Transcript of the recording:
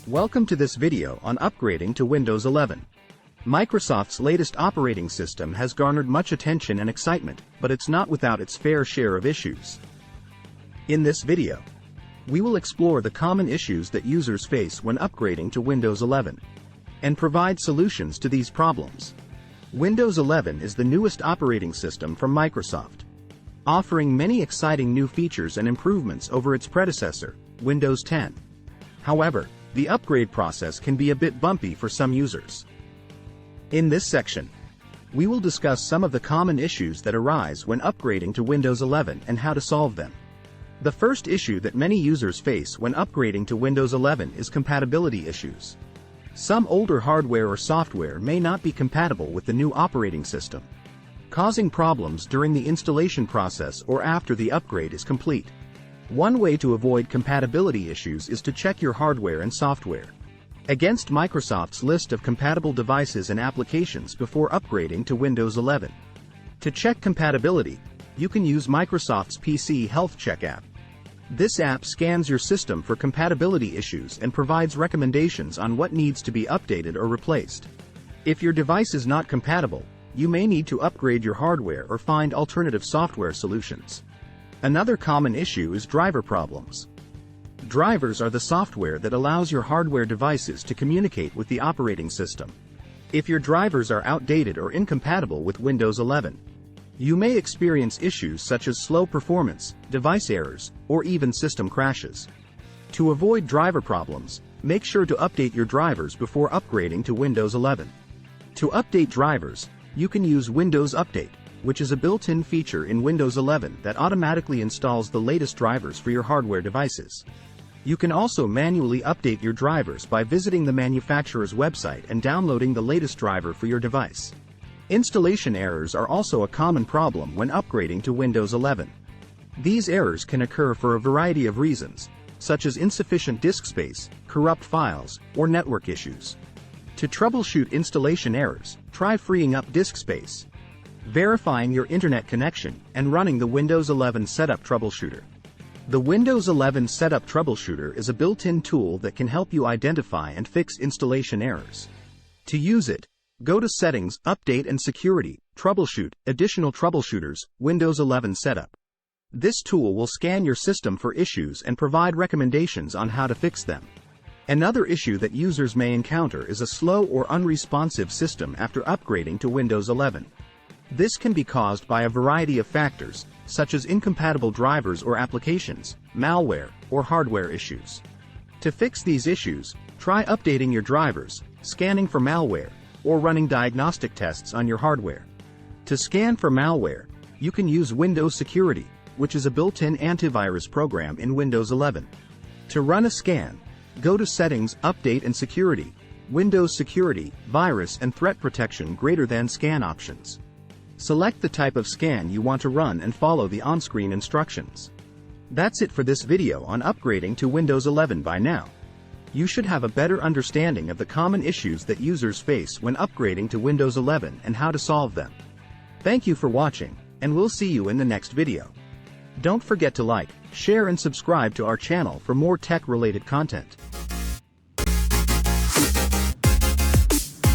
Welcome to this video on upgrading to Windows 11. Microsoft's latest operating system has garnered much attention and excitement, but it's not without its fair share of issues. In this video, we will explore the common issues that users face when upgrading to Windows 11 and provide solutions to these problems. Windows 11 is the newest operating system from Microsoft, offering many exciting new features and improvements over its predecessor, Windows 10. However, the upgrade process can be a bit bumpy for some users. In this section, we will discuss some of the common issues that arise when upgrading to Windows 11 and how to solve them. The first issue that many users face when upgrading to Windows 11 is compatibility issues. Some older hardware or software may not be compatible with the new operating system, causing problems during the installation process or after the upgrade is complete. One way to avoid compatibility issues is to check your hardware and software against Microsoft's list of compatible devices and applications before upgrading to Windows 11. To check compatibility, you can use Microsoft's PC Health Check app. This app scans your system for compatibility issues and provides recommendations on what needs to be updated or replaced. If your device is not compatible, you may need to upgrade your hardware or find alternative software solutions. Another common issue is driver problems. Drivers are the software that allows your hardware devices to communicate with the operating system. If your drivers are outdated or incompatible with Windows 11, you may experience issues such as slow performance, device errors, or even system crashes. To avoid driver problems, make sure to update your drivers before upgrading to Windows 11. To update drivers, you can use Windows Update, which is a built-in feature in Windows 11 that automatically installs the latest drivers for your hardware devices. You can also manually update your drivers by visiting the manufacturer's website and downloading the latest driver for your device. Installation errors are also a common problem when upgrading to Windows 11. These errors can occur for a variety of reasons, such as insufficient disk space, corrupt files, or network issues. To troubleshoot installation errors, try freeing up disk space, verifying your internet connection, and running the Windows 11 Setup Troubleshooter. The Windows 11 Setup Troubleshooter is a built-in tool that can help you identify and fix installation errors. To use it, go to Settings, Update and Security, Troubleshoot, Additional Troubleshooters, Windows 11 Setup. This tool will scan your system for issues and provide recommendations on how to fix them. Another issue that users may encounter is a slow or unresponsive system after upgrading to Windows 11. This can be caused by a variety of factors, such as incompatible drivers or applications, malware, or hardware issues. To fix these issues, try updating your drivers, scanning for malware, or running diagnostic tests on your hardware. To scan for malware, you can use Windows Security, which is a built-in antivirus program in Windows 11. To run a scan, go to Settings, Update and Security, Windows Security, Virus and Threat Protection greater than Scan options. Select the type of scan you want to run and follow the on-screen instructions. That's it for this video on upgrading to Windows 11 by now. You should have a better understanding of the common issues that users face when upgrading to Windows 11 and how to solve them. Thank you for watching, and we'll see you in the next video. Don't forget to like, share and subscribe to our channel for more tech-related content.